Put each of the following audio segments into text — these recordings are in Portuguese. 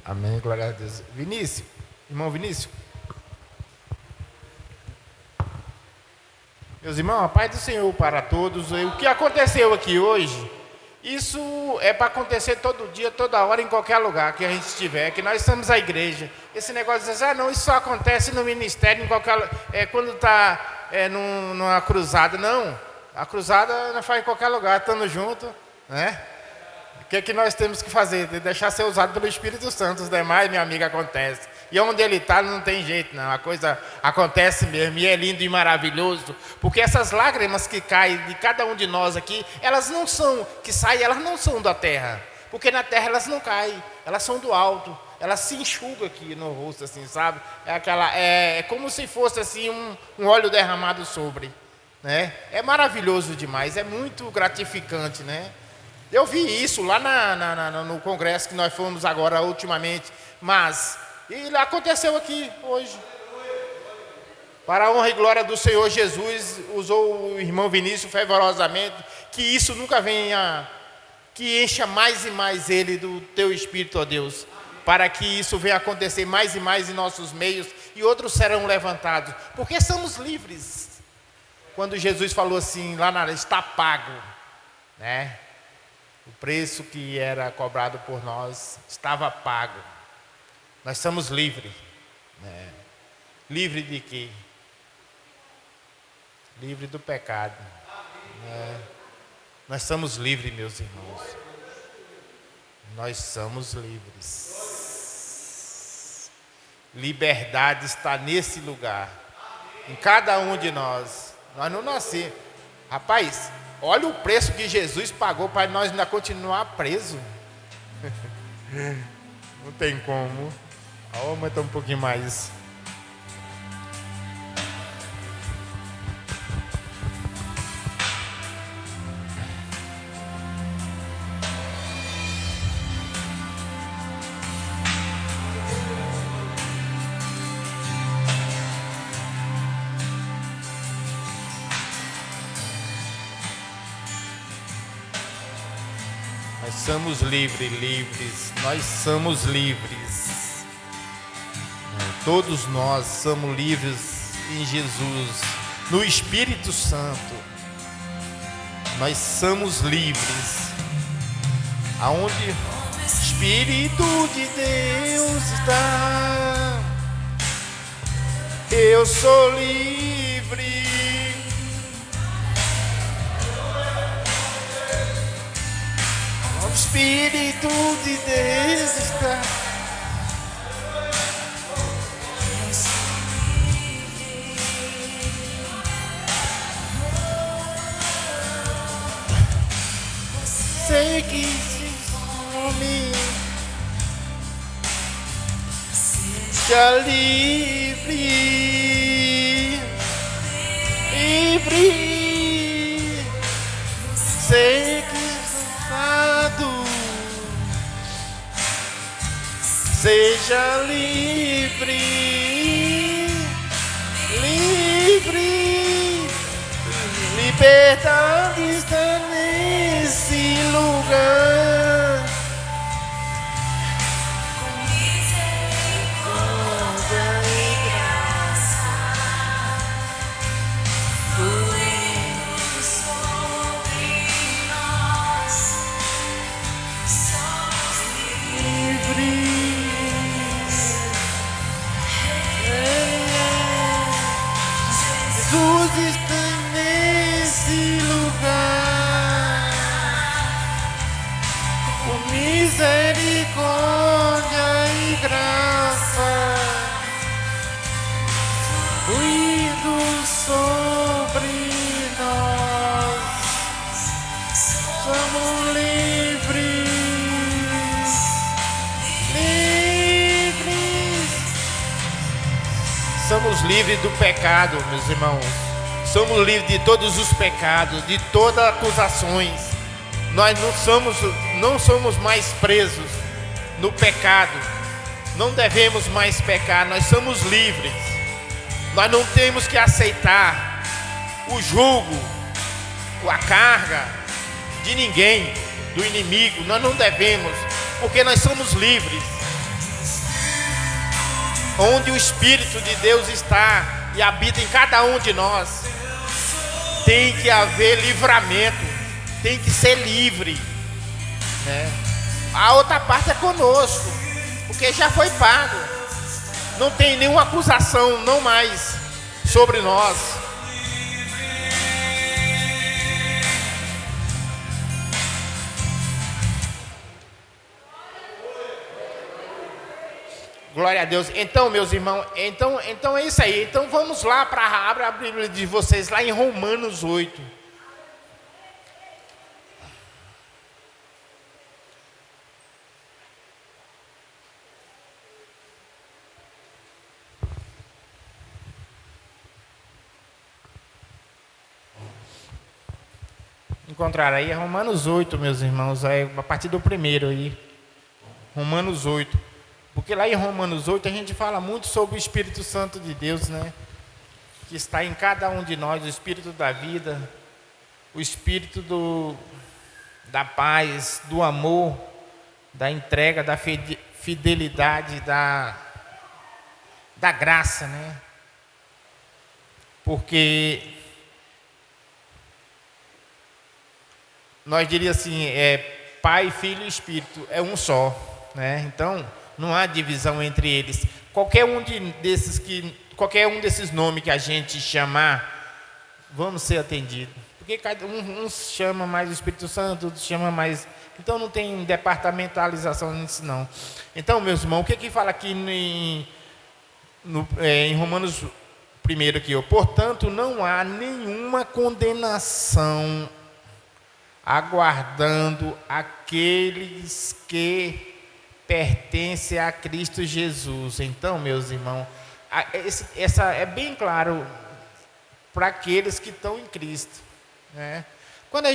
Amém, glória a Deus. Vinícius, irmão Vinícius. Meus irmãos, a paz do Senhor para todos. O que aconteceu aqui hoje, isso é para acontecer todo dia, toda hora, em qualquer lugar que a gente estiver, que nós somos a igreja. Esse negócio de dizer, não, isso só acontece no ministério, em qualquer, quando está numa cruzada. Não, a cruzada não faz em qualquer lugar, estando junto, né? O que é que nós temos que fazer? Deixar ser usado pelo Espírito Santo. Os demais, minha amiga, acontece. E onde ele está não tem jeito, não. A coisa acontece mesmo. E é lindo e maravilhoso. Porque essas lágrimas que caem de cada um de nós aqui, elas não são, que saem, elas não são da terra. Porque na terra elas não caem. Elas são do alto. Elas se enxugam aqui no rosto, assim, sabe? É como se fosse assim um óleo derramado sobre. Né? É maravilhoso demais. É muito gratificante, né? Eu vi isso lá no congresso que nós fomos agora ultimamente, mas aconteceu aqui hoje. Para a honra e glória do Senhor Jesus, usou o irmão Vinícius fervorosamente, que isso nunca venha, que encha mais e mais ele do teu Espírito, ó Deus, para que isso venha acontecer mais e mais em nossos meios e outros serão levantados, porque somos livres. Quando Jesus falou assim, está pago, né? O preço que era cobrado por nós estava pago. Nós somos livres. Né? Livre de quê? Livre do pecado. Né? Nós somos livres, meus irmãos. Nós somos livres. Liberdade está nesse lugar. Em cada um de nós. Nós não nascemos. Rapaz, olha o preço que Jesus pagou para nós ainda continuar preso. Não tem como. Aumenta um pouquinho mais. Nós somos livres, nós somos livres. Todos nós somos livres em Jesus, no Espírito Santo. Nós somos livres. Aonde o Espírito de Deus está, eu sou livre. O Espírito de Deus está. Sei que se some, seja livre, livre. Sei que seja livre, livre. Liberdade está nesse lugar. Com misericórdia e graça, fluindo sobre nós, somos livres. Jesus está nesse lugar, com misericórdia e graça, fluindo sobre nós, somos livres, livres. Somos livres do pecado, meus irmãos. Somos livres de todos os pecados, de todas as acusações. Nós não somos mais presos no pecado. Não devemos mais pecar. Nós somos livres. Nós não temos que aceitar o jugo, a carga de ninguém, do inimigo. Nós não devemos, porque nós somos livres. onde o Espírito de Deus está e habita em cada um de nós, tem que haver livramento, tem que ser livre, né? A outra parte é conosco, porque já foi pago, não tem nenhuma acusação, não mais, sobre nós. Glória a Deus. Então, meus irmãos, então é isso aí. Então vamos lá abrir a Bíblia de vocês lá em Romanos 8. Encontraram aí Romanos 8, meus irmãos, é a partir do primeiro aí. Romanos 8. Porque lá em Romanos 8 a gente fala muito sobre o Espírito Santo de Deus, né? Que está em cada um de nós, o Espírito da vida, o Espírito da paz, do amor, da entrega, da fidelidade, da graça, né? Porque nós diríamos assim, Pai, Filho e Espírito, é um só, né? Então não há divisão entre eles. Qualquer um desses nomes que a gente chamar, vamos ser atendidos. Porque cada um chama mais o Espírito Santo, outro chama mais. Então não tem departamentalização nisso, não. Então, meus irmãos, o que fala aqui em Romanos 1 aqui? Portanto, não há nenhuma condenação aguardando aqueles que pertence a Cristo Jesus. Então, meus irmãos, essa é bem claro para aqueles que estão em Cristo, né? Quando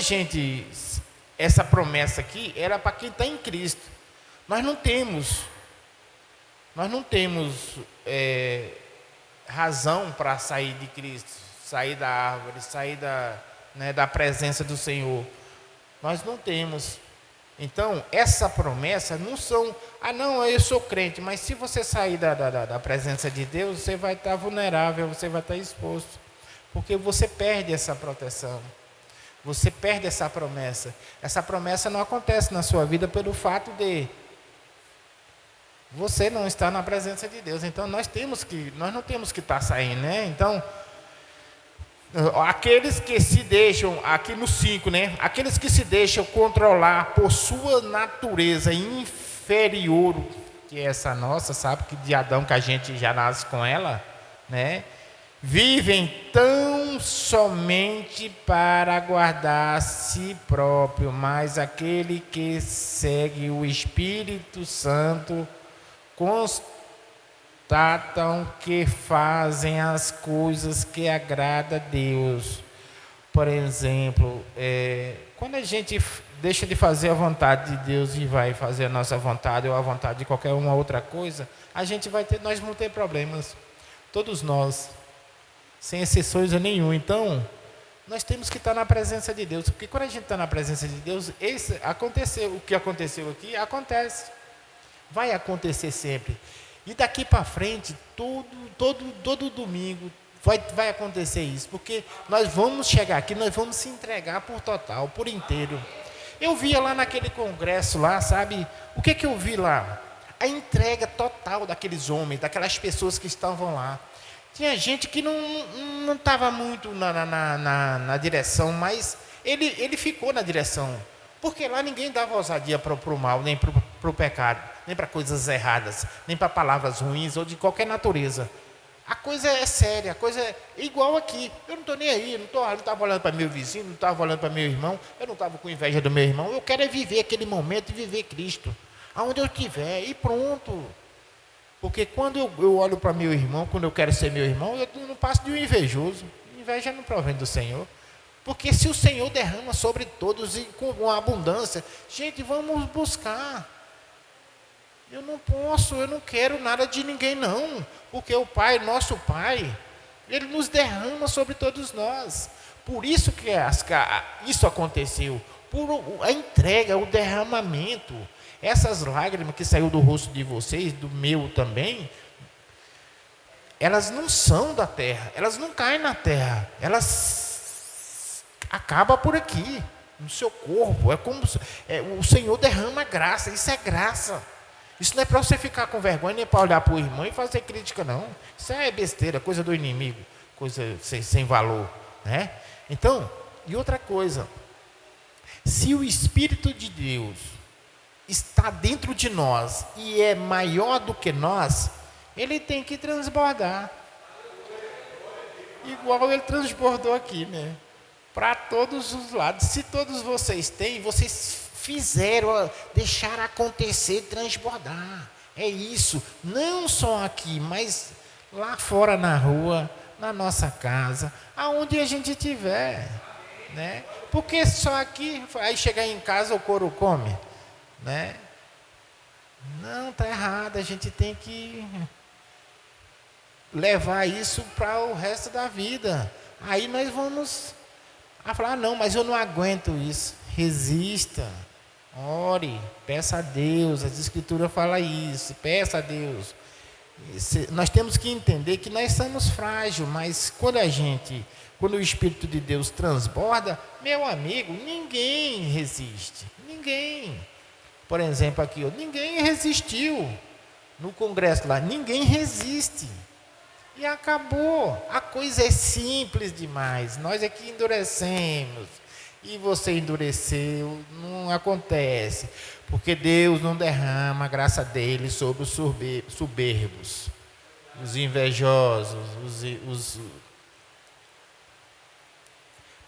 essa promessa aqui era para quem está em Cristo. Nós não temos razão para sair de Cristo, sair da árvore, sair da presença do Senhor. Nós não temos. Então, essa promessa não são, não, eu sou crente, mas se você sair da presença de Deus, você vai estar vulnerável, você vai estar exposto, porque você perde essa proteção, você perde essa promessa. Essa promessa não acontece na sua vida pelo fato de você não estar na presença de Deus. Então, nós não temos que estar saindo, né? Então, aqueles que se deixam, aqui no 5, né? Aqueles que se deixam controlar por sua natureza inferior, que é essa nossa, sabe, que de Adão, que a gente já nasce com ela, né? Vivem tão somente para guardar a si próprio, mas aquele que segue o Espírito Santo constatam que fazem as coisas que agradam a Deus. Por exemplo, quando a gente deixa de fazer a vontade de Deus e vai fazer a nossa vontade ou a vontade de qualquer uma outra coisa, nós vamos ter problemas. Todos nós, sem exceções nenhuma. Então, nós temos que estar na presença de Deus, porque quando a gente está na presença de Deus, o que aconteceu aqui, acontece. Vai acontecer sempre. E daqui para frente, todo domingo, vai acontecer isso, porque nós vamos chegar aqui, nós vamos se entregar por total, por inteiro. Eu via lá naquele congresso lá, sabe, o que eu vi lá? A entrega total daqueles homens, daquelas pessoas que estavam lá. Tinha gente que não estava muito na direção, mas ele ficou na direção, porque lá ninguém dava ousadia para o mal, nem para o pecado, nem para coisas erradas, nem para palavras ruins ou de qualquer natureza. A coisa é séria, a coisa é igual aqui. Eu não estou nem aí, não estava olhando para meu vizinho, não estava olhando para meu irmão, eu não estava com inveja do meu irmão. Eu quero viver aquele momento e viver Cristo, aonde eu estiver, e pronto. Porque quando eu olho para meu irmão, quando eu quero ser meu irmão, eu não passo de um invejoso. Inveja não provém do Senhor. Porque se o Senhor derrama sobre todos e com abundância, gente, vamos buscar. Eu não quero nada de ninguém não, porque o Pai, nosso Pai, Ele nos derrama sobre todos nós. Por isso que isso aconteceu, por a entrega, o derramamento. Essas lágrimas que saiu do rosto de vocês, do meu também, elas não são da terra, elas não caem na terra, elas acabam por aqui, no seu corpo. É como o Senhor derrama graça, isso é graça. Isso não é para você ficar com vergonha, nem para olhar para o irmão e fazer crítica, não. Isso é besteira, coisa do inimigo, coisa sem valor, né? Então, e outra coisa, se o Espírito de Deus está dentro de nós e é maior do que nós, ele tem que transbordar. Igual ele transbordou aqui, né? Para todos os lados. Se todos vocês têm, vocês fizeram, deixaram acontecer, transbordar. É isso. Não só aqui, mas lá fora na rua, na nossa casa, aonde a gente estiver, né? Porque só aqui, aí chegar em casa o couro come, né? Não, está errado. A gente tem que levar isso para o resto da vida. Aí nós vamos falar, não, mas eu não aguento isso. Resista, ore, peça a Deus. As Escrituras falam isso, peça a Deus. Nós temos que entender que nós somos frágeis, mas quando o Espírito de Deus transborda, meu amigo, ninguém resiste, ninguém. Por exemplo, aqui, ninguém resistiu no congresso lá, ninguém resiste. E acabou. A coisa é simples demais. Nós aqui endurecemos. E você endureceu, não acontece. Porque Deus não derrama a graça dele sobre os soberbos, os invejosos,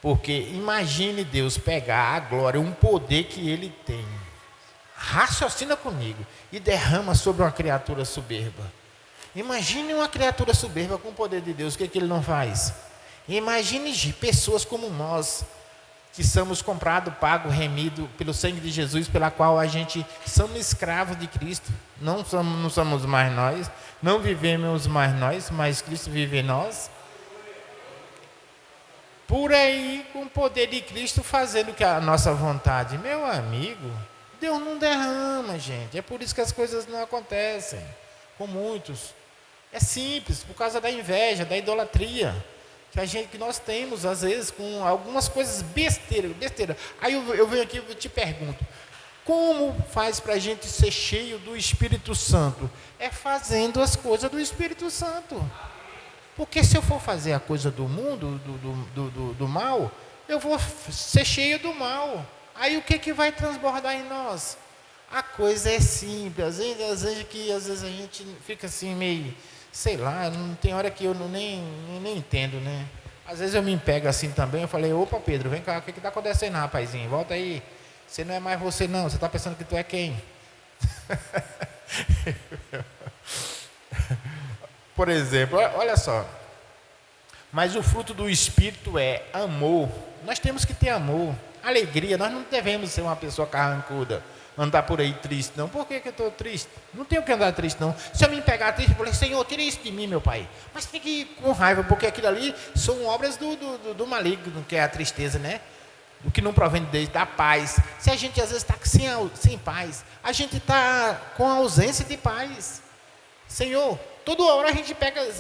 Porque imagine Deus pegar a glória, um poder que ele tem, raciocina comigo, e derrama sobre uma criatura soberba. Imagine uma criatura soberba com o poder de Deus, o que ele não faz? Imagine pessoas como nós, que somos comprados, pagos, remidos pelo sangue de Jesus, pela qual a gente somos escravos de Cristo. Não somos mais nós, não vivemos mais nós, mas Cristo vive em nós. Por aí, com o poder de Cristo, fazendo que a nossa vontade. Meu amigo, Deus não derrama, gente. É por isso que as coisas não acontecem com muitos. É simples, por causa da inveja, da idolatria que nós temos, às vezes, com algumas coisas besteira. Aí eu venho aqui e te pergunto, como faz para a gente ser cheio do Espírito Santo? É fazendo as coisas do Espírito Santo. Porque se eu for fazer a coisa do mundo, do mal, eu vou ser cheio do mal. Aí o que vai transbordar em nós? A coisa é simples. Às vezes a gente fica assim meio, sei lá, não tem hora que eu nem entendo, né? Às vezes eu me pego assim também, eu falei, opa Pedro, vem cá, o que está acontecendo, rapazinho? Volta aí. Você não é mais você não, você está pensando que tu é quem? Por exemplo, olha só. Mas o fruto do Espírito é amor. Nós temos que ter amor, alegria. Nós não devemos ser uma pessoa carrancuda, andar por aí triste, não. Por que eu estou triste? Não tenho que andar triste, não. Se eu me pegar triste, eu falei, Senhor, tira isso de mim, meu Pai. Mas tem que ir com raiva, porque aquilo ali são obras do maligno, que é a tristeza, né? O que não provém de Deus, da paz. Se a gente às vezes está sem paz, a gente está com a ausência de paz. Senhor, toda hora a gente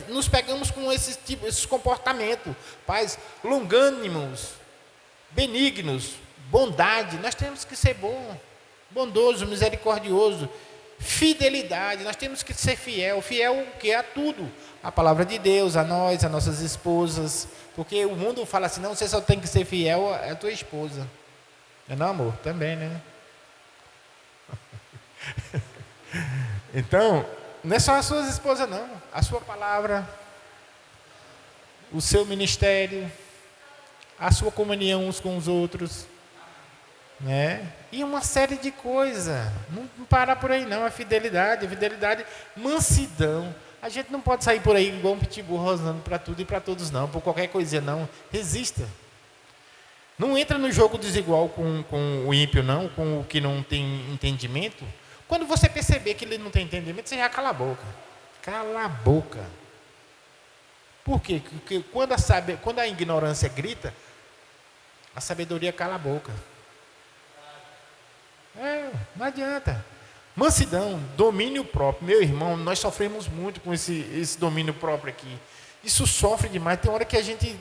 nos pegamos com esses comportamentos. Paz, longânimos, benignos, bondade. Nós temos que ser bondoso, misericordioso, fidelidade. Nós temos que ser fiel o que é a tudo, a palavra de Deus, a nós, a nossas esposas, porque o mundo fala assim, não, você só tem que ser fiel à tua esposa. Não, amor? Também, né? Então, não é só as suas esposas, não. A sua palavra, o seu ministério, a sua comunhão uns com os outros, né? E uma série de coisas. Não para por aí não. A fidelidade, mansidão. A gente não pode sair por aí igual um pitbull rosnando para tudo e para todos não, por qualquer coisinha não. Resista. Não entra no jogo desigual com o ímpio não, com o que não tem entendimento. Quando você perceber que ele não tem entendimento, você já cala a boca. Cala a boca. Por quê? Porque quando a ignorância grita, a sabedoria cala a boca. Não adianta. Mansidão, domínio próprio. Meu irmão, nós sofremos muito com esse domínio próprio aqui. Isso sofre demais. Tem hora que a gente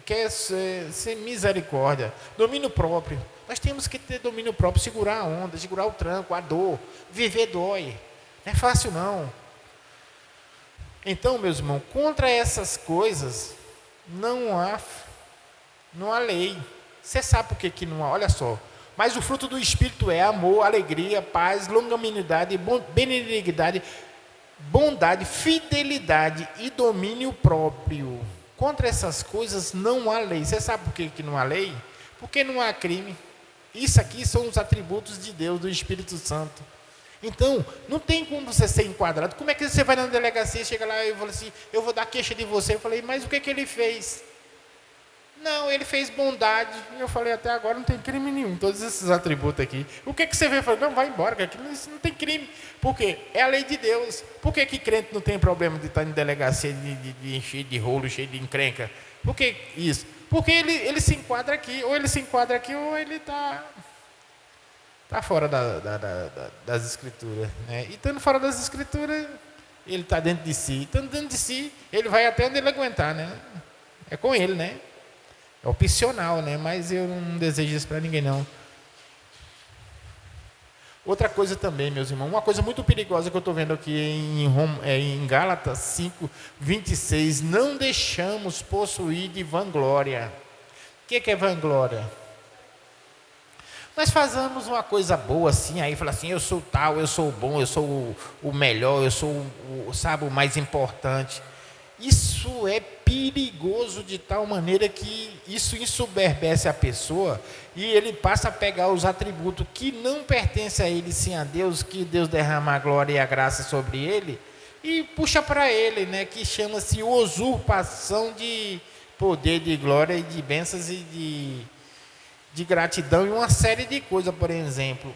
quer ser misericórdia. Domínio próprio. Nós temos que ter domínio próprio, segurar a onda, segurar o tranco, a dor. Viver dói. Não é fácil não. Então, meus irmãos, contra essas coisas não há lei. Você sabe por que não há? Olha só. Mas o fruto do Espírito é amor, alegria, paz, longanimidade, benignidade, bondade, fidelidade e domínio próprio. Contra essas coisas não há lei. Você sabe por que não há lei? Porque não há crime. Isso aqui são os atributos de Deus, do Espírito Santo. Então, não tem como você ser enquadrado. Como é que você vai na delegacia, chega lá e fala assim, eu vou dar queixa de você. Eu falei, mas o que ele fez? Não, ele fez bondade. Eu falei, até agora não tem crime nenhum, todos esses atributos aqui. O que você vê? Eu falei, não, vai embora, que aqui não tem crime. Por quê? É a lei de Deus. Por que crente não tem problema de estar em delegacia, de encher de rolo, cheio de encrenca? Por que isso? Porque ele se enquadra aqui, ou ele se enquadra aqui, ou ele está fora das escrituras. Né? E estando fora das escrituras, ele está dentro de si. Estando dentro de si, ele vai até onde ele aguentar, né? É com ele, né? É opcional, né? Mas eu não desejo isso para ninguém, não. Outra coisa também, meus irmãos, uma coisa muito perigosa que eu estou vendo aqui em Gálatas 5, 26, não deixamos possuir de vanglória. O que é vanglória? Nós fazemos uma coisa boa assim, aí fala assim, eu sou tal, eu sou bom, eu sou o melhor, eu sou o mais importante. Isso é perigoso de tal maneira que isso ensoberbece a pessoa e ele passa a pegar os atributos que não pertencem a ele, sim a Deus, que Deus derrama a glória e a graça sobre ele e puxa para ele, né, que chama-se usurpação de poder, de glória e de bênçãos e de gratidão e uma série de coisas. Por exemplo,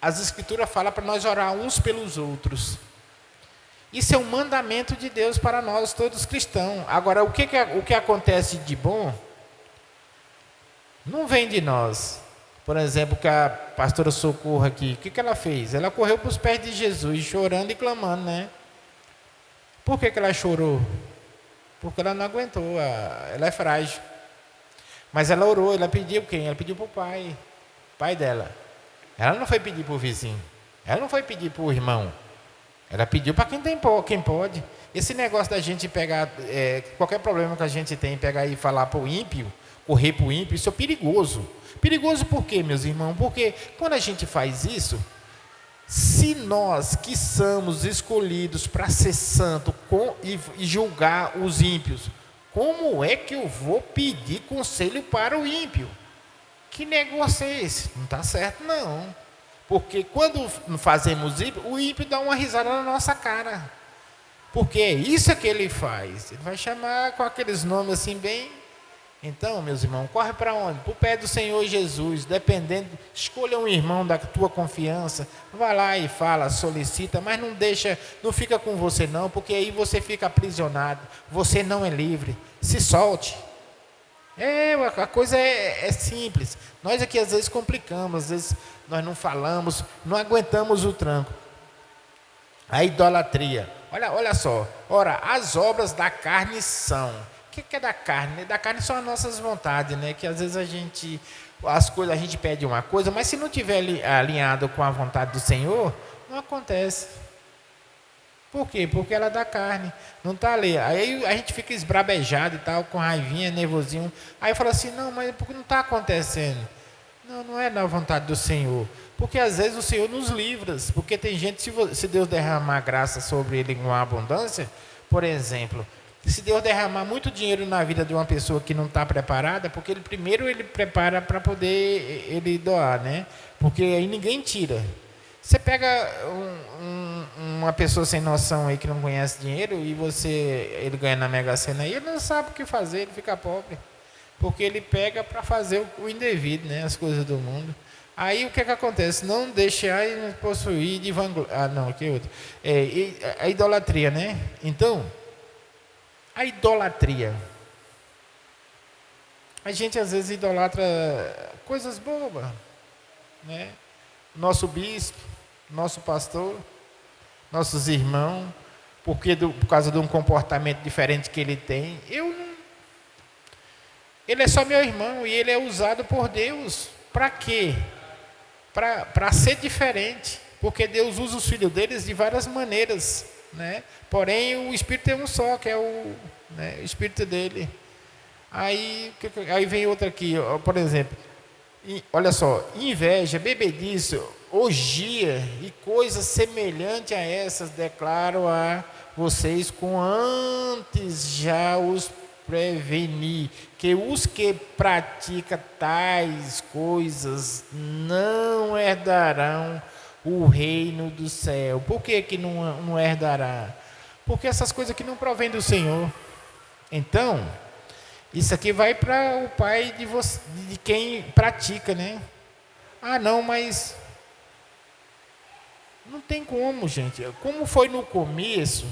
as escrituras falam para nós orar uns pelos outros. Isso é um mandamento de Deus para nós, todos cristãos. Agora, o que acontece de bom, não vem de nós. Por exemplo, que a pastora Socorro aqui, o que ela fez? Ela correu para os pés de Jesus, chorando e clamando, né? Por que ela chorou? Porque ela não aguentou, ela é frágil. Mas ela orou, ela pediu quem? Ela pediu para o pai dela. Ela não foi pedir para o vizinho, ela não foi pedir para o irmão. Ela pediu para quem pode. Esse negócio da gente pegar, qualquer problema que a gente tem, pegar e falar para o ímpio, correr para o ímpio, isso é perigoso. Perigoso por quê, meus irmãos? Porque quando a gente faz isso, se nós que somos escolhidos para ser santo e julgar os ímpios, como é que eu vou pedir conselho para o ímpio? Que negócio é esse? Não está certo, não. Porque quando fazemos ímpio, o ímpio dá uma risada na nossa cara. Porque é isso que ele faz. Ele vai chamar com aqueles nomes assim bem... Então, meus irmãos, corre para onde? Para o pé do Senhor Jesus, dependendo, escolha um irmão da tua confiança, vai lá e fala, solicita, mas não fica com você não, porque aí você fica aprisionado, você não é livre, se solte. A coisa é simples. Nós aqui às vezes complicamos, às vezes nós não falamos, não aguentamos o tranco. A idolatria. Olha só. Ora, as obras da carne são. O que é da carne? Da carne são as nossas vontades, né? Que às vezes a gente pede uma coisa, mas se não tiver alinhado com a vontade do Senhor, não acontece. Por quê? Porque ela é da carne, não está ali. Aí a gente fica esbrabejado e tal, com raivinha, nervosinho. Aí fala assim, não, mas porque não está acontecendo? Não é na vontade do Senhor. Porque às vezes o Senhor nos livra. Porque tem gente, se Deus derramar graça sobre ele com abundância, por exemplo, se Deus derramar muito dinheiro na vida de uma pessoa que não está preparada, porque ele prepara para poder ele doar, né? Porque aí ninguém tira. Você pega uma pessoa sem noção aí que não conhece dinheiro e ele ganha na Mega Sena aí, ele não sabe o que fazer, ele fica pobre. Porque ele pega para fazer o indevido, né? As coisas do mundo. Aí o que acontece? Não deixar possuir de vanglória. Não, que outro. A idolatria, né? Então, a idolatria. A gente às vezes idolatra coisas bobas, né? Nosso bispo, nosso pastor, nossos irmãos, por causa de um comportamento diferente que ele tem. Ele é só meu irmão e ele é usado por Deus. Para quê? Para ser diferente. Porque Deus usa os filhos deles de várias maneiras, né? Porém, o Espírito é um só, que é o Espírito dele. Aí vem outra aqui, ó, por exemplo. Olha só, inveja, bebedice, orgia e coisas semelhantes a essas declaro a vocês com antes já os prevenir, que os que praticam tais coisas não herdarão o reino do céu. Por que não herdará? Porque essas coisas que não provêm do Senhor. Então, isso aqui vai para o pai de quem pratica, né? Ah, não, mas não tem como, gente. Como foi no começo,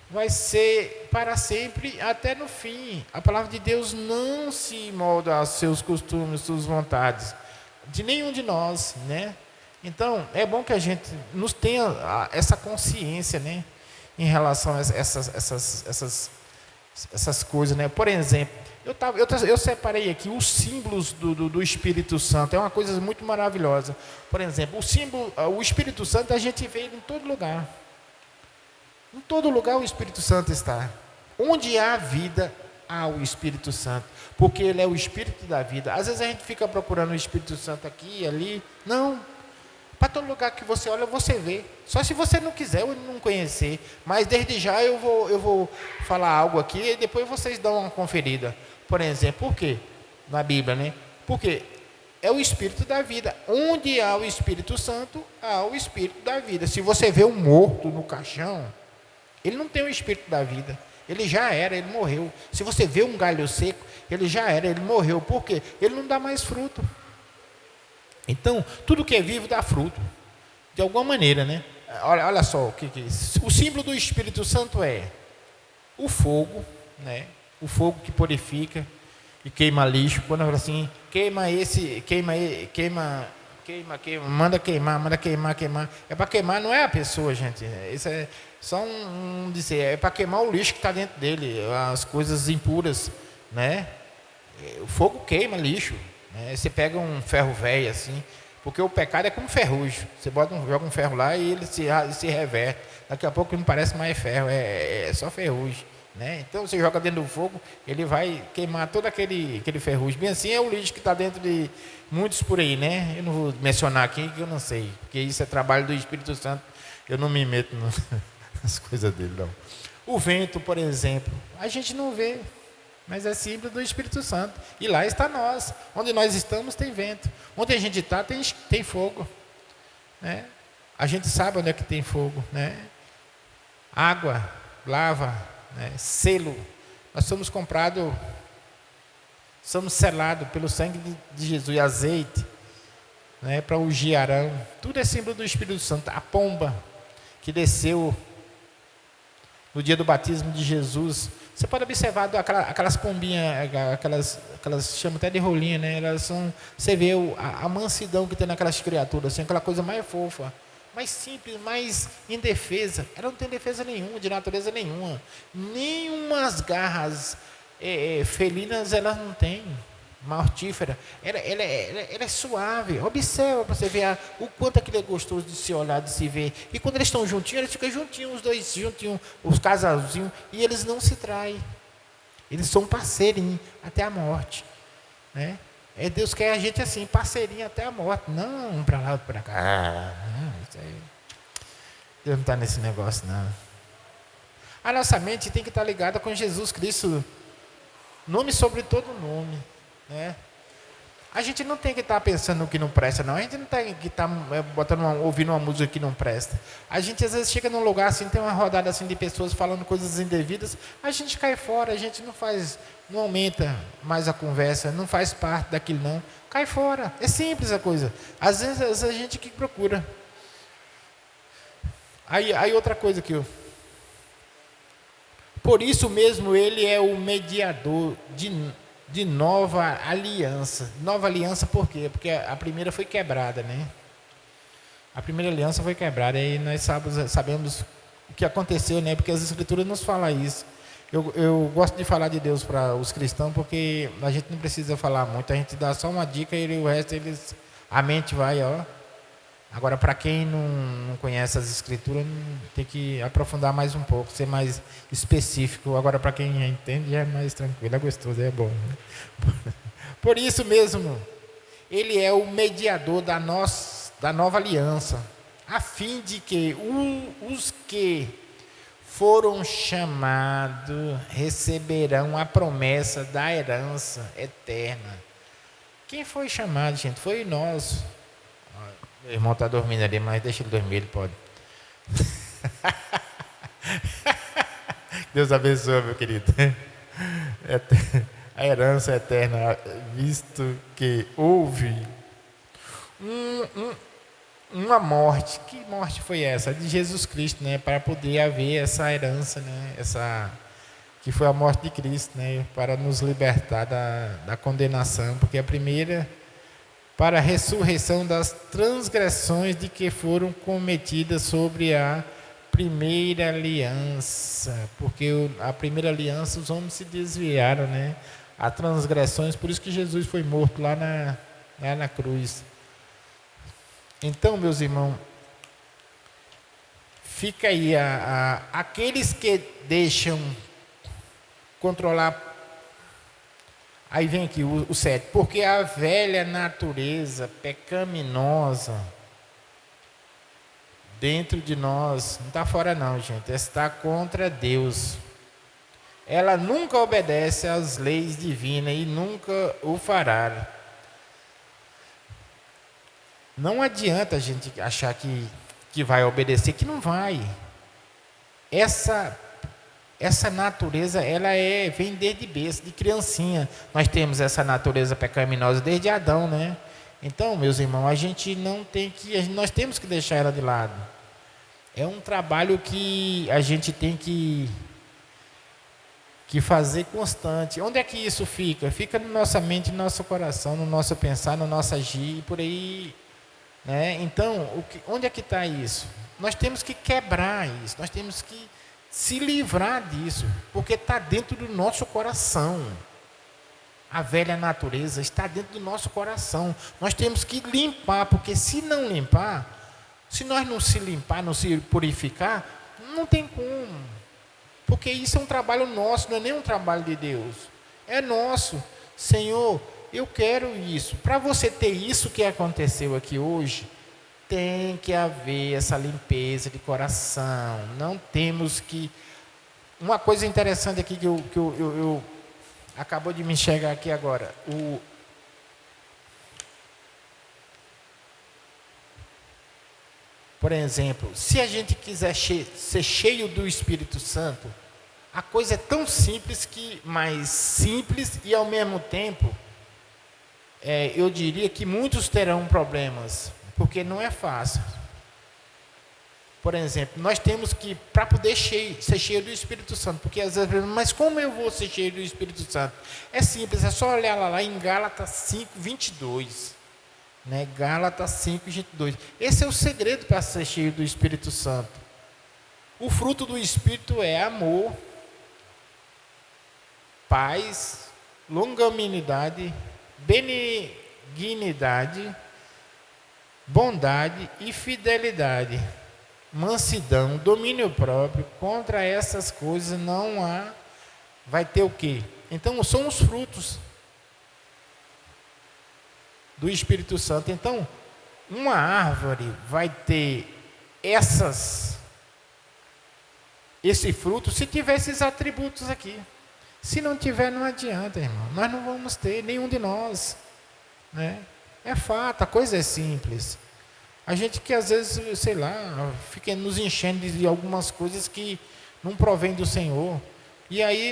vai ser para sempre até no fim. A palavra de Deus não se molda aos seus costumes, suas vontades, de nenhum de nós, né? Então, é bom que a gente nos tenha essa consciência, né? Em relação a essas coisas, né? Por exemplo, eu separei aqui os símbolos do Espírito Santo. É uma coisa muito maravilhosa. Por exemplo, o Espírito Santo a gente vê ele em todo lugar. Em todo lugar o Espírito Santo está. Onde há vida, há o Espírito Santo. Porque ele é o Espírito da vida. Às vezes a gente fica procurando o Espírito Santo aqui e ali. Não. Para todo lugar que você olha, você vê. Só se você não quiser ou não conhecer. Mas desde já eu vou falar algo aqui e depois vocês dão uma conferida. Por exemplo, por quê? Na Bíblia, né? Porque é o Espírito da vida. Onde há o Espírito Santo, há o Espírito da vida. Se você vê um morto no caixão, ele não tem o Espírito da vida. Ele já era, ele morreu. Se você vê um galho seco, ele já era, ele morreu. Por quê? Ele não dá mais fruto. Então, tudo que é vivo dá fruto, de alguma maneira, né? Olha só, o símbolo do Espírito Santo é o fogo, né? O fogo que purifica e queima lixo. Quando eu falo assim, manda queimar. É para queimar, não é a pessoa, gente. Isso é só dizer, é para queimar o lixo que está dentro dele, as coisas impuras, né? O fogo queima lixo. Você pega um ferro velho assim, porque o pecado é como ferrugem. Você joga um ferro lá e ele se reverte. Daqui a pouco não parece mais ferro, é só ferrugem, né? Então você joga dentro do fogo, ele vai queimar todo aquele ferrugem. Bem assim é o lixo que está dentro de muitos por aí, né? Eu não vou mencionar aqui, que eu não sei, porque isso é trabalho do Espírito Santo. Eu não me meto nas coisas dele, não. O vento, por exemplo, a gente não vê. Mas é símbolo do Espírito Santo. E lá está nós. Onde nós estamos tem vento. Onde a gente está tem fogo. Né? A gente sabe onde é que tem fogo. Né? Água, lava, né? Selo. Nós somos comprados, somos selados pelo sangue de Jesus. E azeite, né? Para ungir Arão. Tudo é símbolo do Espírito Santo. A pomba que desceu no dia do batismo de Jesus. Você pode observar aquelas pombinhas, aquelas chamam até de rolinha, né? Elas são, você vê a mansidão que tem naquelas criaturas, assim, aquela coisa mais fofa, mais simples, mais indefesa. Ela não tem defesa nenhuma, de natureza nenhuma. Nenhumas garras felinas elas não têm, mortífera. Ela é suave. Observa para você ver o quanto aquilo é gostoso de se olhar, de se ver. E quando eles estão juntinhos, eles ficam juntinhos, os dois juntinhos, os casalzinhos, e eles não se traem. Eles são parceirinhos até a morte, né? Deus quer a gente assim, parceirinho até a morte, não um para lá, outro para cá. Isso aí. Deus não está nesse negócio, não. A nossa mente tem que estar ligada com Jesus Cristo, nome sobre todo nome. Né? A gente não tem que estar pensando no que não presta, não. A gente não tem que estar ouvindo uma música que não presta. A gente às vezes chega num lugar assim, tem uma rodada assim de pessoas falando coisas indevidas, a gente cai fora, a gente não aumenta mais a conversa, não faz parte daquilo não. Cai fora. É simples a coisa. Às vezes a gente que procura. Aí outra coisa que por isso mesmo ele é o mediador de nova aliança. Nova aliança por quê? Porque a primeira foi quebrada, né? A primeira aliança foi quebrada e nós sabemos o que aconteceu, né? Porque as escrituras nos falam isso. Eu gosto de falar de Deus para os cristãos porque a gente não precisa falar muito, a gente dá só uma dica e o resto a mente vai, ó. Agora, para quem não conhece as escrituras, tem que aprofundar mais um pouco, ser mais específico. Agora, para quem já entende, já é mais tranquilo, é gostoso, é bom. Né? Por isso mesmo, ele é o mediador da nova aliança, a fim de que os que foram chamados receberão a promessa da herança eterna. Quem foi chamado, gente? Foi nós. Meu irmão está dormindo ali, mas deixa ele dormir, ele pode. Deus abençoe, meu querido. A herança eterna, visto que houve uma morte. Que morte foi essa? De Jesus Cristo, né? Para poder haver essa herança, né? Que foi a morte de Cristo, né? Para nos libertar da condenação, porque a primeira, para a ressurreição das transgressões de que foram cometidas sobre a primeira aliança, porque a primeira aliança os homens se desviaram, né? A transgressões, por isso que Jesus foi morto lá na cruz. Então, meus irmãos, fica aí aqueles que deixam controlar. Aí vem aqui o 7. Porque a velha natureza pecaminosa dentro de nós, não está fora não, gente, está contra Deus. Ela nunca obedece às leis divinas e nunca o fará. Não adianta a gente achar que vai obedecer, que não vai. Essa natureza, ela vem desde berço, de criancinha. Nós temos essa natureza pecaminosa desde Adão, né? Então, meus irmãos, nós temos que deixar ela de lado. É um trabalho que a gente tem que fazer constante. Onde é que isso fica? Fica na nossa mente, no nosso coração, no nosso pensar, no nosso agir, e por aí, né? Então, onde é que está isso? Nós temos que quebrar isso, nós temos que se livrar disso, porque está dentro do nosso coração. A velha natureza está dentro do nosso coração. Nós temos que limpar, porque se não limpar, se nós não se limpar, não se purificar, não tem como. Porque isso é um trabalho nosso, não é nem um trabalho de Deus. É nosso. Senhor, eu quero isso. Para você ter isso que aconteceu aqui hoje, tem que haver essa limpeza de coração. Não temos que... Uma coisa interessante aqui que eu acabou de me enxergar aqui agora. Por exemplo, se a gente quiser ser cheio do Espírito Santo, a coisa é tão simples mais simples e ao mesmo tempo, eu diria que muitos terão problemas, porque não é fácil. Por exemplo, nós temos que, para poder ser cheio do Espírito Santo, porque às vezes, mas como eu vou ser cheio do Espírito Santo? É simples, é só olhar lá em Gálatas 5:22. Né? Gálatas 5:22. Esse é o segredo para ser cheio do Espírito Santo. O fruto do Espírito é amor, paz, longanimidade, benignidade, bondade e fidelidade, mansidão, domínio próprio. Contra essas coisas não há, vai ter o quê? Então são os frutos do Espírito Santo. Então, uma árvore vai ter esse fruto se tiver esses atributos aqui. Se não tiver, não adianta, irmão. Nós não vamos ter, nenhum de nós, né? É fato, a coisa é simples. A gente que às vezes, sei lá, fica nos enchendo de algumas coisas que não provém do Senhor. E aí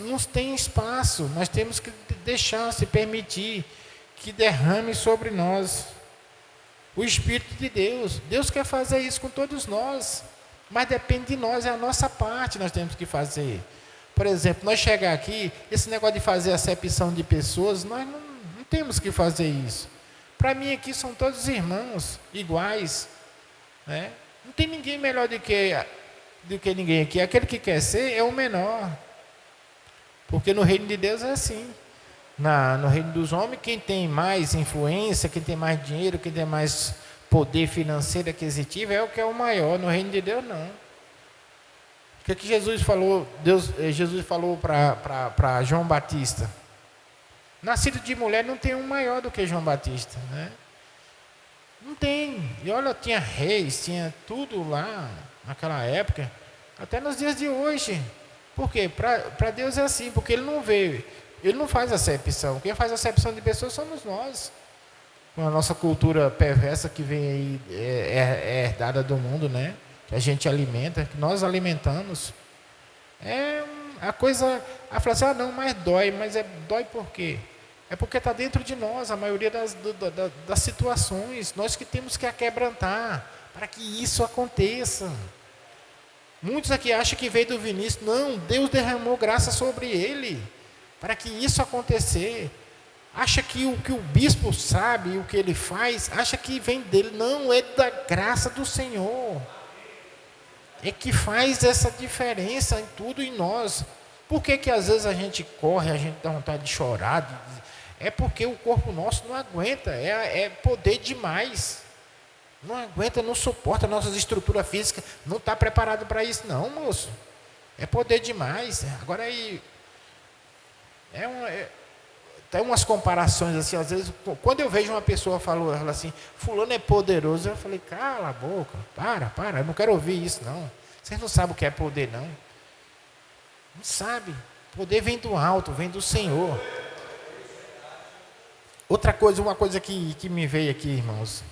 não tem espaço. Nós temos que deixar, se permitir que derrame sobre nós o Espírito de Deus. Deus quer fazer isso com todos nós, mas depende de nós, é a nossa parte nós temos que fazer. Por exemplo, nós chegar aqui, esse negócio de fazer acepção de pessoas, nós não temos que fazer isso. Para mim aqui são todos irmãos, iguais. né? Não tem ninguém melhor do que ninguém aqui. Aquele que quer ser é o menor. Porque no reino de Deus é assim. No reino dos homens, quem tem mais influência, quem tem mais dinheiro, quem tem mais poder financeiro aquisitivo é o que é o maior. No reino de Deus, não. O que Jesus falou? Jesus falou para João Batista: nascido de mulher não tem um maior do que João Batista, né? Não tem. E olha, tinha reis, tinha tudo lá naquela época, até nos dias de hoje. Por quê? Para Deus é assim, porque Ele não vê, Ele não faz acepção. Quem faz acepção de pessoas somos nós. Com a nossa cultura perversa que vem aí, é herdada do mundo, né? Que a gente alimenta, que nós alimentamos. A coisa, a falar assim, não, mas dói, mas dói por quê? É porque está dentro de nós, a maioria das situações, nós que temos que aquebrantar, para que isso aconteça. Muitos aqui acham que veio do Vinícius, não, Deus derramou graça sobre ele, para que isso acontecer. Acha que o bispo sabe, o que ele faz, acha que vem dele, não, é da graça do Senhor. É que faz essa diferença em tudo em nós. Por que às vezes a gente corre, a gente dá vontade de chorar? É porque o corpo nosso não aguenta, é poder demais. Não aguenta, não suporta, nossas estruturas físicas não está preparado para isso, não, moço. É poder demais. Agora aí, tem umas comparações assim, às vezes, quando eu vejo uma pessoa fala assim, fulano é poderoso, eu falei, cala a boca, para, eu não quero ouvir isso, não. Vocês não sabem o que é poder, não. Não sabe. Poder vem do alto, vem do Senhor. Uma coisa que me veio aqui, irmãos.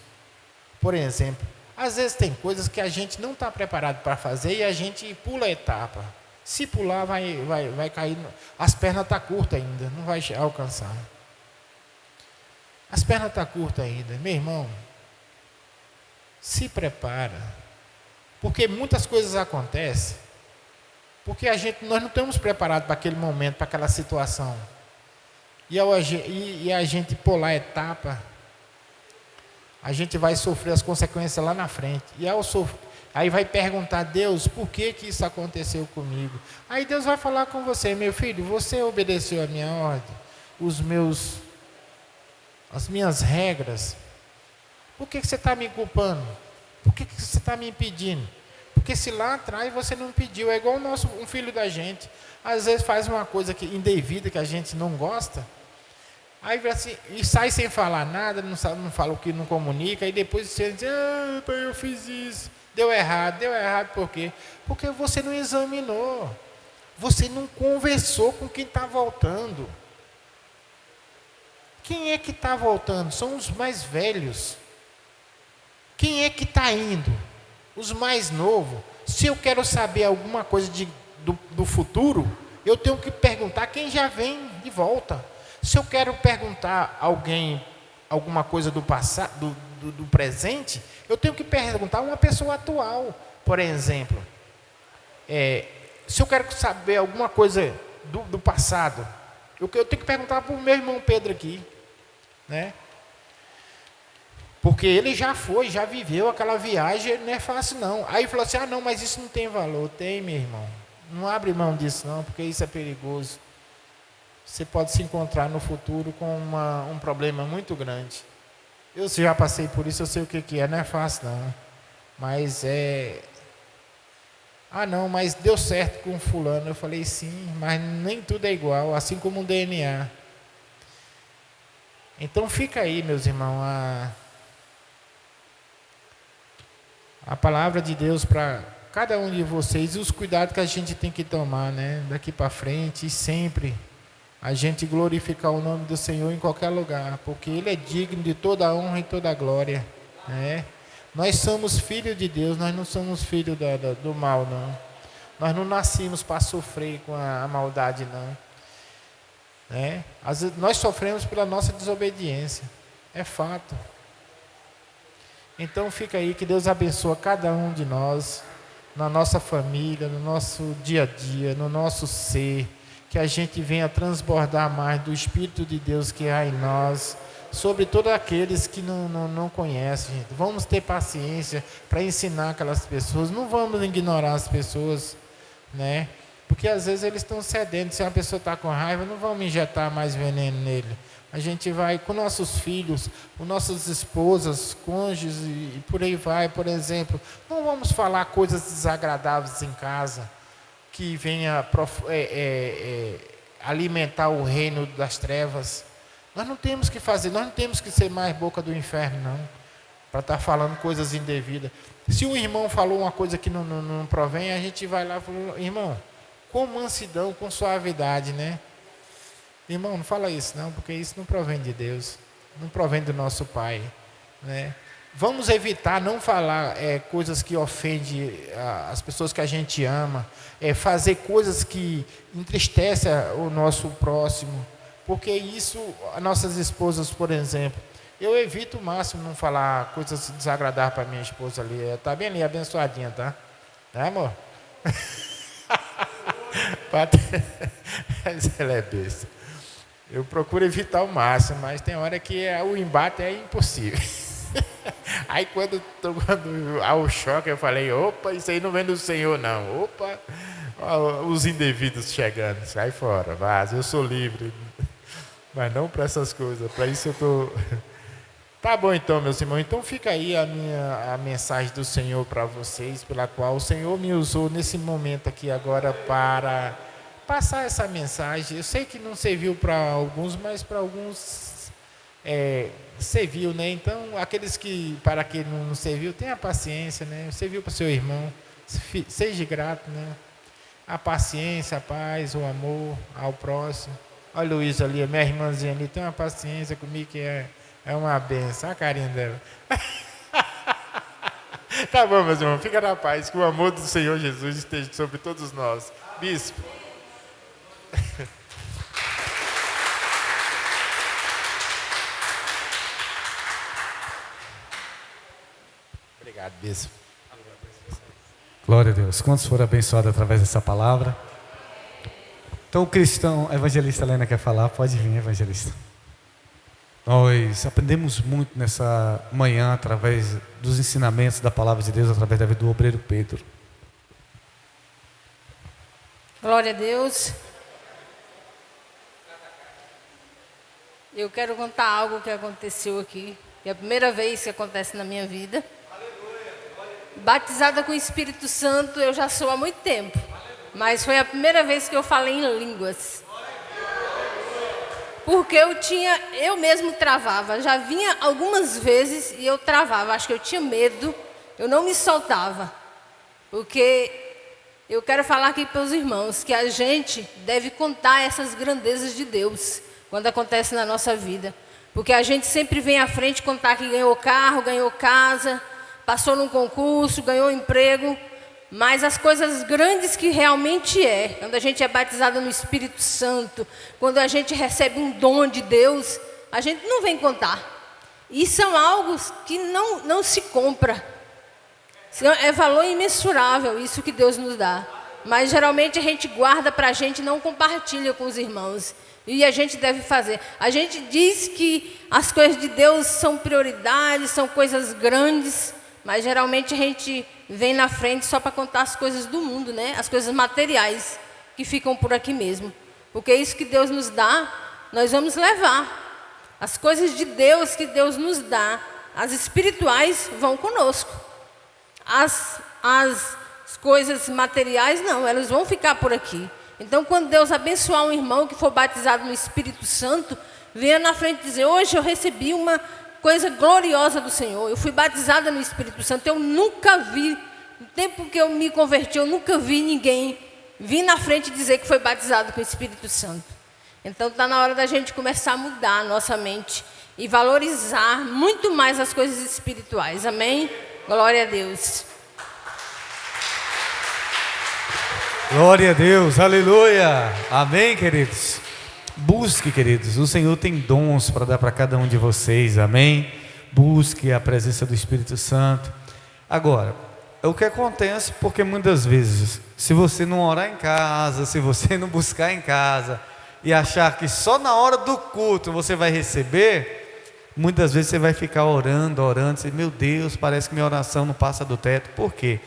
Por exemplo, às vezes tem coisas que a gente não está preparado para fazer e a gente pula a etapa. Se pular, vai cair. As pernas estão curtas ainda, não vai alcançar. As pernas estão curtas ainda. Meu irmão, se prepara. Porque muitas coisas acontecem. Porque nós não estamos preparados para aquele momento, para aquela situação. E a gente pular a etapa, a gente vai sofrer as consequências lá na frente. Aí vai perguntar a Deus, por que isso aconteceu comigo? Aí Deus vai falar com você, meu filho, você obedeceu a minha ordem, as minhas regras. Por que você está me culpando? Por que você está me impedindo? Porque se lá atrás você não pediu, é igual um filho da gente. Às vezes faz uma coisa indevida que a gente não gosta. Aí assim, e sai sem falar nada, não fala o que não comunica, e depois você diz, pai, eu fiz isso, deu errado por quê? Porque você não examinou, você não conversou com quem está voltando. Quem é que está voltando? São os mais velhos. Quem é que está indo? Os mais novos. Se eu quero saber alguma coisa do futuro, eu tenho que perguntar quem já vem de volta. Se eu quero perguntar a alguém alguma coisa do passado, do presente, eu tenho que perguntar a uma pessoa atual. Por exemplo, se eu quero saber alguma coisa do passado, eu tenho que perguntar para o meu irmão Pedro aqui, né? Porque ele já já viveu aquela viagem, não é fácil não. Aí falou assim, não, mas isso não tem valor. Tem, meu irmão. Não abre mão disso não, porque isso é perigoso. Você pode se encontrar no futuro com um problema muito grande. Eu já passei por isso, eu sei o que é, não é fácil não. Mas não, mas deu certo com fulano. Eu falei, sim, mas nem tudo é igual, assim como o DNA. Então fica aí, meus irmãos, a palavra de Deus para cada um de vocês e os cuidados que a gente tem que tomar, né? Daqui para frente e sempre a gente glorificar o nome do Senhor em qualquer lugar, porque Ele é digno de toda a honra e toda a glória, né? Nós somos filhos de Deus, nós não somos filhos do mal, não. Nós não nascemos para sofrer com a maldade, não. Né? Às vezes nós sofremos pela nossa desobediência, é fato. Então fica aí, que Deus abençoe cada um de nós, na nossa família, no nosso dia a dia, no nosso ser, que a gente venha transbordar mais do Espírito de Deus que há em nós, sobre todos aqueles que não conhecem, gente. Vamos ter paciência para ensinar aquelas pessoas, não vamos ignorar as pessoas, né? Porque às vezes eles estão cedendo, se uma pessoa está com raiva, não vamos injetar mais veneno nele. A gente vai com nossos filhos, com nossas esposas, cônjuges e por aí vai, por exemplo. Não vamos falar coisas desagradáveis em casa, que venha alimentar o reino das trevas. Nós não temos que fazer, nós não temos que ser mais boca do inferno, não, para estar falando coisas indevidas. Se o irmão falou uma coisa que não provém, a gente vai lá e fala, irmão, com mansidão, com suavidade, né? Irmão, não fala isso não, porque isso não provém de Deus, não provém do nosso Pai, né? Vamos evitar não falar coisas que ofendem as pessoas que a gente ama, fazer coisas que entristecem o nosso próximo, porque isso, as nossas esposas, por exemplo, eu evito o máximo não falar coisas desagradáveis para minha esposa ali, está bem ali, abençoadinha, tá? Né, amor? Mas ela é besta. Eu procuro evitar o máximo, mas tem hora que o embate é impossível. Aí quando há o choque, eu falei, opa, isso aí não vem do Senhor não. Opa, ó, os indevidos chegando, sai fora, vaza, eu sou livre. Mas não para essas coisas, para isso eu estou... Tá bom então, meus irmãos, então fica aí a mensagem do Senhor para vocês, pela qual o Senhor me usou nesse momento aqui agora para passar essa mensagem. Eu sei que não serviu para alguns, mas para alguns serviu, né? Então, aqueles para quem não serviu, tenha paciência, né? Serviu para o seu irmão, seja grato, né? A paciência, a paz, o amor ao próximo. Olha a Luísa ali, a minha irmãzinha ali, tem uma paciência comigo que é uma benção, olha a carinha dela. Tá bom, meus irmãos, fica na paz, que o amor do Senhor Jesus esteja sobre todos nós. Bispo. Obrigado, bispo. Glória a Deus. Quantos foram abençoados através dessa palavra? Então o cristão, a evangelista Helena quer falar, pode vir, evangelista. Nós aprendemos muito nessa manhã através dos ensinamentos da palavra de Deus, através da vida do obreiro Pedro. Glória a Deus. Eu quero contar algo que aconteceu aqui, que é a primeira vez que acontece na minha vida. Batizada com o Espírito Santo eu já sou há muito tempo, mas foi a primeira vez que eu falei em línguas. Porque eu mesmo travava, já vinha algumas vezes e eu travava, acho que eu tinha medo, eu não me soltava. Porque eu quero falar aqui para os irmãos que a gente deve contar essas grandezas de Deus quando acontece na nossa vida. Porque a gente sempre vem à frente contar que ganhou carro, ganhou casa, passou num concurso, ganhou emprego. Mas as coisas grandes que realmente quando a gente é batizado no Espírito Santo, quando a gente recebe um dom de Deus, a gente não vem contar. E são algo que não se compra. É valor imensurável isso que Deus nos dá. Mas geralmente a gente guarda para a gente e não compartilha com os irmãos. E a gente deve fazer. A gente diz que as coisas de Deus são prioridades, são coisas grandes, mas geralmente a gente vem na frente só para contar as coisas do mundo, né? As coisas materiais que ficam por aqui mesmo. Porque isso que Deus nos dá, nós vamos levar. As coisas de Deus que Deus nos dá, as espirituais vão conosco. As coisas materiais não, elas vão ficar por aqui. Então, quando Deus abençoar um irmão que for batizado no Espírito Santo, venha na frente dizer, hoje eu recebi uma coisa gloriosa do Senhor. Eu fui batizada no Espírito Santo. Eu nunca vi, no tempo que eu me converti, eu nunca vi ninguém vir na frente dizer que foi batizado com o Espírito Santo. Então está na hora da gente começar a mudar a nossa mente e valorizar muito mais as coisas espirituais. Amém? Glória a Deus. Glória a Deus, aleluia. Amém, queridos? Busque, queridos, o Senhor tem dons para dar para cada um de vocês, amém? Busque a presença do Espírito Santo. Agora, é o que acontece porque muitas vezes, se você não orar em casa, se você não buscar em casa e achar que só na hora do culto você vai receber, Muitas vezes você vai ficar orando, você, meu Deus, parece que minha oração não passa do teto. Por quê?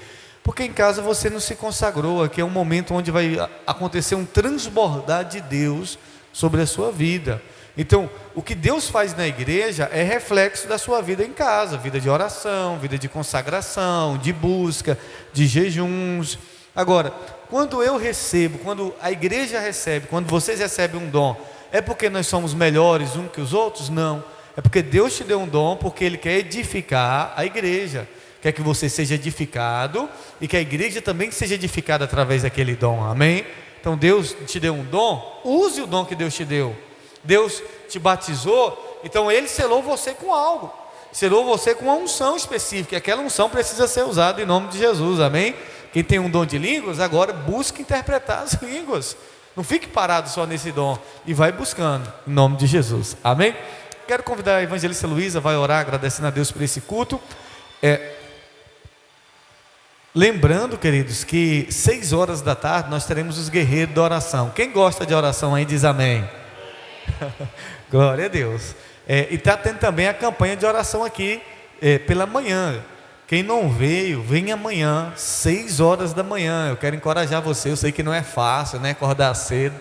Porque em casa você não se consagrou. Aqui é um momento onde vai acontecer um transbordar de Deus sobre a sua vida. Então, o que Deus faz na igreja é reflexo da sua vida em casa, vida de oração, vida de consagração, de busca, de jejuns. Agora, quando eu recebo, quando a igreja recebe, quando vocês recebem um dom, é porque nós somos melhores uns que os outros? Não. É porque Deus te deu um dom, porque Ele quer edificar a igreja. Quer que você seja edificado e que a igreja também seja edificada através daquele dom. Amém? Então Deus te deu um dom, use o dom que Deus te deu. Deus te batizou, então Ele selou você com algo. Selou você com uma unção específica. E aquela unção precisa ser usada em nome de Jesus. Amém? Quem tem um dom de línguas, agora busque interpretar as línguas. Não fique parado só nesse dom. E vai buscando, em nome de Jesus. Amém? Quero convidar a evangelista Luísa, vai orar agradecendo a Deus por esse culto. Lembrando, queridos, que 6 horas da tarde nós teremos os guerreiros da oração. Quem gosta de oração aí diz amém. Glória a Deus. E está tendo também a campanha de oração aqui pela manhã. Quem não veio, vem amanhã, 6 horas da manhã. Eu quero encorajar você. Eu sei que não é fácil, né? Acordar cedo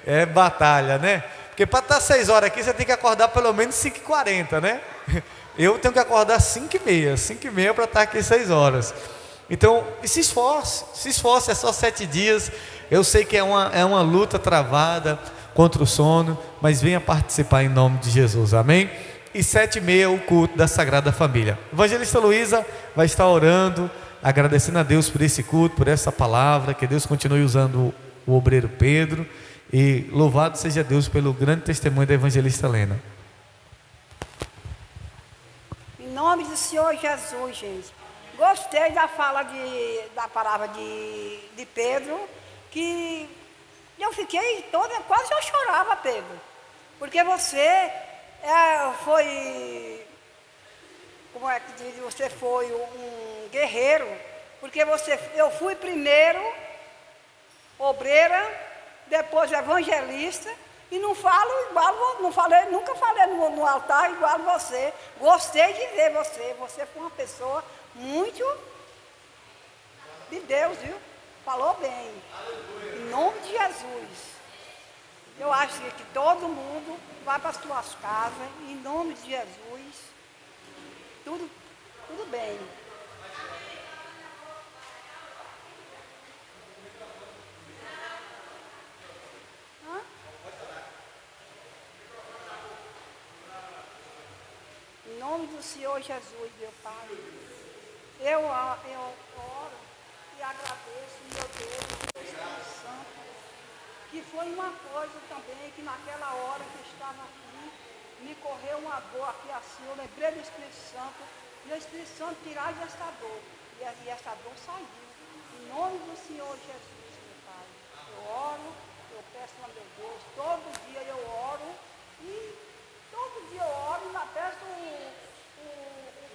é batalha, né? Porque para estar 6 horas aqui, você tem que acordar pelo menos 5h40, né? Eu tenho que acordar 5h30 para estar aqui 6 horas. Então, se esforce, é só 7 dias. Eu sei que é uma luta travada contra o sono, mas venha participar em nome de Jesus, amém? E 7h30 o culto da Sagrada Família. Evangelista Luísa vai estar orando, agradecendo a Deus por esse culto, por essa palavra, que Deus continue usando o obreiro Pedro, e louvado seja Deus pelo grande testemunho da evangelista Helena. Em nome do Senhor Jesus, gente. Gostei da fala da palavra de Pedro, que eu fiquei toda, quase eu chorava, Pedro. Porque você foi, como é que diz, você foi um guerreiro, porque eu fui primeiro obreira, depois evangelista, e não falo igual, nunca falei no altar igual você. Gostei de ver você. Você foi uma pessoa muito de Deus, viu? Falou bem. Em nome de Jesus. Eu acho que todo mundo vai para as suas casas, em nome de Jesus. Tudo bem. Em nome do Senhor Jesus, meu Pai, eu oro e agradeço, meu Deus, meu Espírito Santo, que foi uma coisa também, que naquela hora que eu estava aqui, me correu uma dor aqui assim, eu lembrei do Espírito Santo, e o Espírito Santo tirar essa dor, e essa dor saiu. Em nome do Senhor Jesus, meu Pai, eu oro, eu peço a meu Deus, todo dia eu oro, e todo dia eu oro, e lá peço o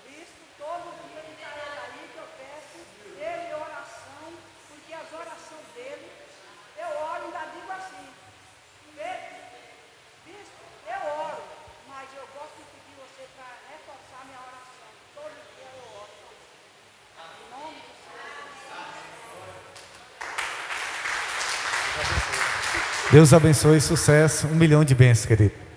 bispo, todo dia ele está aí, que eu peço dele oração, porque as orações dele, eu oro e ainda digo assim, bispo, eu oro, mas eu gosto de pedir você para reforçar minha oração, todo dia eu oro, em nome do Senhor. Deus abençoe, sucesso, 1 milhão de bênçãos, querido.